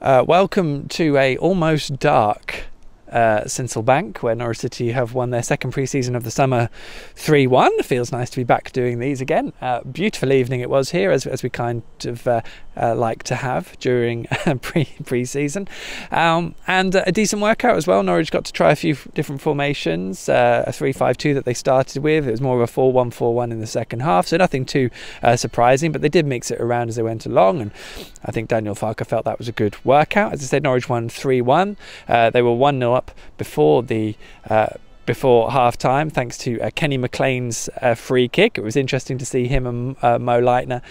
Welcome to a almost dark Sincil Bank, where Norwich City have won their second pre-season of the summer 3-1. Feels nice to be back doing these again. Beautiful evening it was here, as we kind of like to have during pre-season. And a decent workout as well. Norwich got to try a few different formations, a 3-5-2 that they started with. It was more of a 4-1-4-1 in the second half, so nothing too surprising, but they did mix it around as they went along, and I think Daniel Farker felt that was a good workout. As I said, Norwich won 3-1. They wwere 1-0 up before half time, thanks to Kenny McLean's free kick. It was interesting to see him and Mo Leitner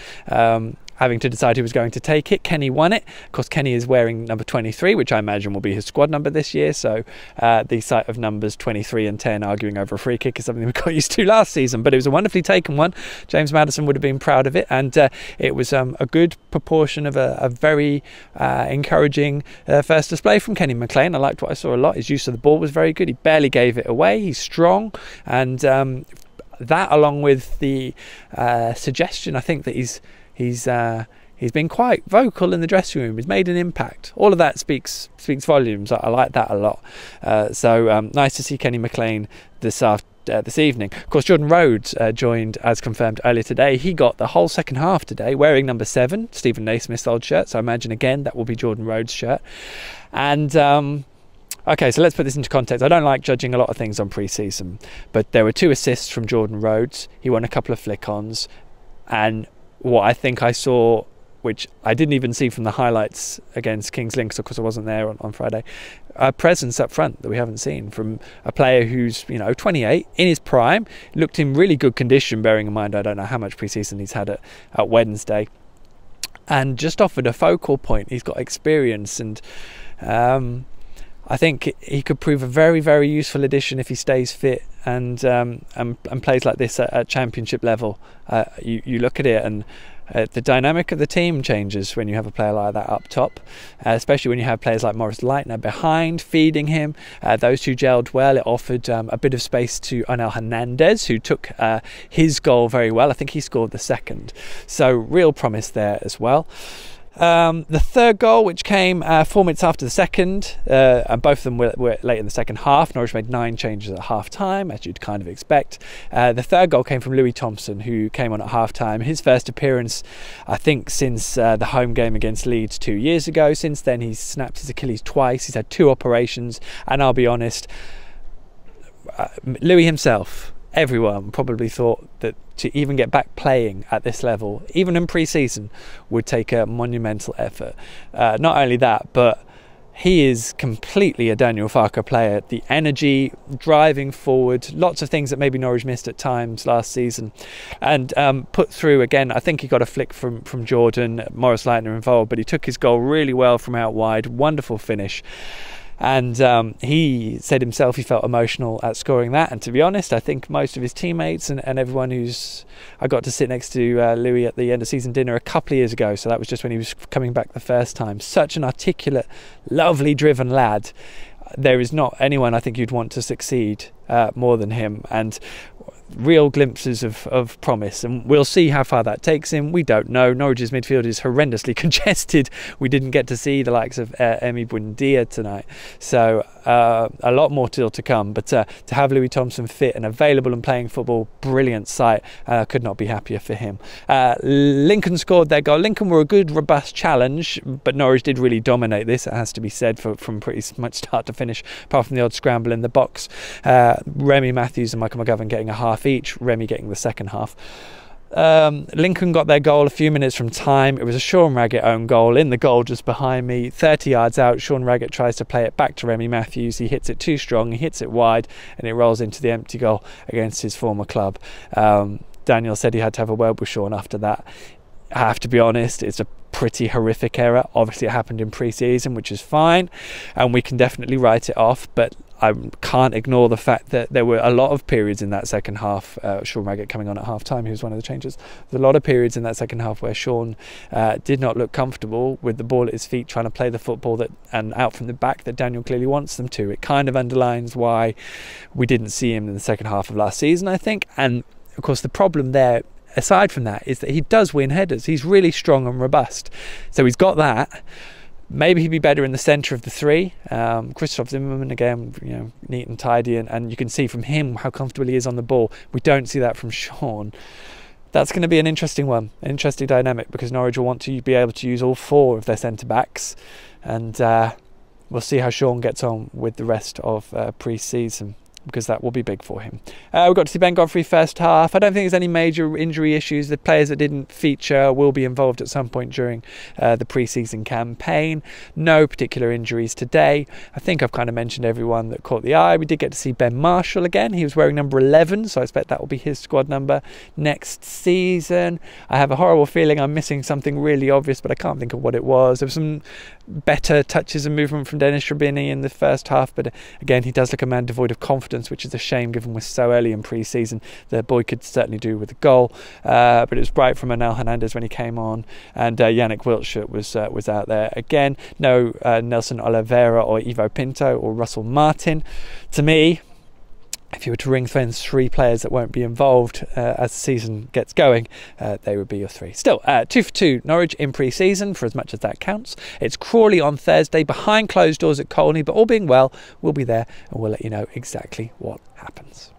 having to decide who was going to take it. Kenny won it. Of course, Kenny is wearing number 23, which I imagine will be his squad number this year. So the sight of numbers 23 and 10 arguing over a free kick is something we got used to last season. But it was a wonderfully taken one. James Maddison would have been proud of it. And it was a good proportion of a very encouraging first display from Kenny McLean. I liked what I saw a lot. His use of the ball was very good. He barely gave it away. He's strong. And that, along with the suggestion, I think that he's been quite vocal in the dressing room. He's made an impact. All of that speaks volumes. I like that a lot. So nice to see Kenny McLean this evening. Of course, Jordan Rhodes joined, as confirmed earlier today. He got the whole second half today, wearing number 7, Stephen Naismith's old shirt. So I imagine again that will be Jordan Rhodes' shirt. And okay, so let's put this into context. I don't like judging a lot of things on pre-season, but there were 2 assists from Jordan Rhodes. He won a couple of flick-ons, and what I think I saw, which I didn't even see from the highlights against Kings Lynn, because I wasn't there on Friday, a presence up front that we haven't seen from a player who's 28, in his prime, looked in really good condition, bearing in mind I don't know how much pre-season he's had at Wednesday, and just offered a focal point. He's got experience, and I think he could prove a very, very useful addition if he stays fit and plays like this at championship level. You look at it, and the dynamic of the team changes when you have a player like that up top, especially when you have players like Morris Leitner behind, feeding him. Those two gelled well. It offered a bit of space to Onel Hernandez, who took his goal very well. I think he scored the second. So real promise there as well. The third goal, which came 4 minutes after the second, and both of them were late in the second half. Norwich made 9 changes at half time, as you'd kind of expect. The third goal came from Louis Thompson, who came on at half time. His first appearance, I think, since the home game against Leeds 2 years ago. Since then, he's snapped his Achilles twice. He's had 2 operations, and I'll be honest, Louis himself, everyone probably thought that to even get back playing at this level, even in pre-season, would take a monumental effort. Not only that, but he is completely a Daniel Farker player. The energy, driving forward, lots of things that maybe Norwich missed at times last season, and put through again. I think he got a flick from Jordan, Morris Leitner involved, but he took his goal really well from out wide. Wonderful finish. And he said himself he felt emotional at scoring that. And to be honest, I think most of his teammates and everyone I got to sit next to Louis at the end of season dinner a couple of years ago. So that was just when he was coming back the first time. Such an articulate, lovely driven lad. There is not anyone I think you'd want to succeed more than him. And real glimpses of promise, and we'll see how far that takes him. We don't know. Norwich's midfield is horrendously congested. We didn't get to see the likes of Emi Buendia tonight, so a lot more still to come, but to have Louis Thompson fit and available and playing football, brilliant sight. Could not be happier for him. Lincoln scored their goal. Lincoln were a good robust challenge, but Norwich did really dominate this, it has to be said, from pretty much start to finish, apart from the odd scramble in the box. Remy Matthews and Michael McGovern getting a half each, Remy getting the second half. Lincoln got their goal a few minutes from time. It was a Sean Raggett own goal in the goal just behind me, 30 yards out. Sean Raggett tries to play it back to Remy Matthews. He hits it too strong, he hits it wide, and it rolls into the empty goal against his former club. Daniel said he had to have a word with Sean after that. I have to be honest, it's a pretty horrific error. Obviously it happened in pre-season, which is fine, and we can definitely write it off, but I can't ignore the fact that there were a lot of periods in that second half. Sean Raggett coming on at half time, he was one of the changes. There's a lot of periods in that second half where Sean did not look comfortable with the ball at his feet, trying to play the football and out from the back that Daniel clearly wants them to. It kind of underlines why we didn't see him in the second half of last season, I think. And of course the problem there, aside from that, is that he does win headers. He's really strong and robust, so he's got that. Maybe he'd be better in the centre of the three. Christoph Zimmermann, again, neat and tidy, and you can see from him how comfortable he is on the ball. We don't see that from Sean. That's going to be an interesting one, an interesting dynamic, because Norwich will want to be able to use all four of their centre-backs, and we'll see how Sean gets on with the rest of pre-season, because that will be big for him. We got to see Ben Godfrey first half. I don't think there's any major injury issues. The players that didn't feature will be involved at some point during the pre-season campaign. No particular injuries today. I think I've kind of mentioned everyone that caught the eye. We did get to see Ben Marshall again. He was wearing number 11, so I expect that will be his squad number next season. I have a horrible feeling I'm missing something really obvious, but I can't think of what it was. There was some better touches and movement from Dennis Shrabini in the first half, but again, he does look a man devoid of confidence, which is a shame given we're so early in pre-season. The boy could certainly do with a goal, but it was bright from Anel Hernandez when he came on, and Yannick Wiltshire was out there again. No Nelson Oliveira or Ivo Pinto or Russell Martin. To me, if you were to ring fence three players that won't be involved as the season gets going, they would be your three. Still, 2 for 2 Norwich in pre-season, for as much as that counts. It's Crawley on Thursday, behind closed doors at Colney, but all being well, we'll be there and we'll let you know exactly what happens.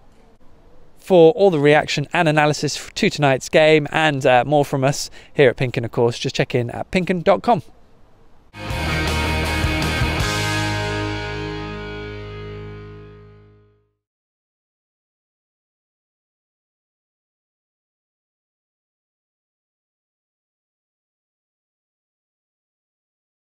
For all the reaction and analysis to tonight's game, and more from us here at PinkUn, of course, just check in at pinkun.com.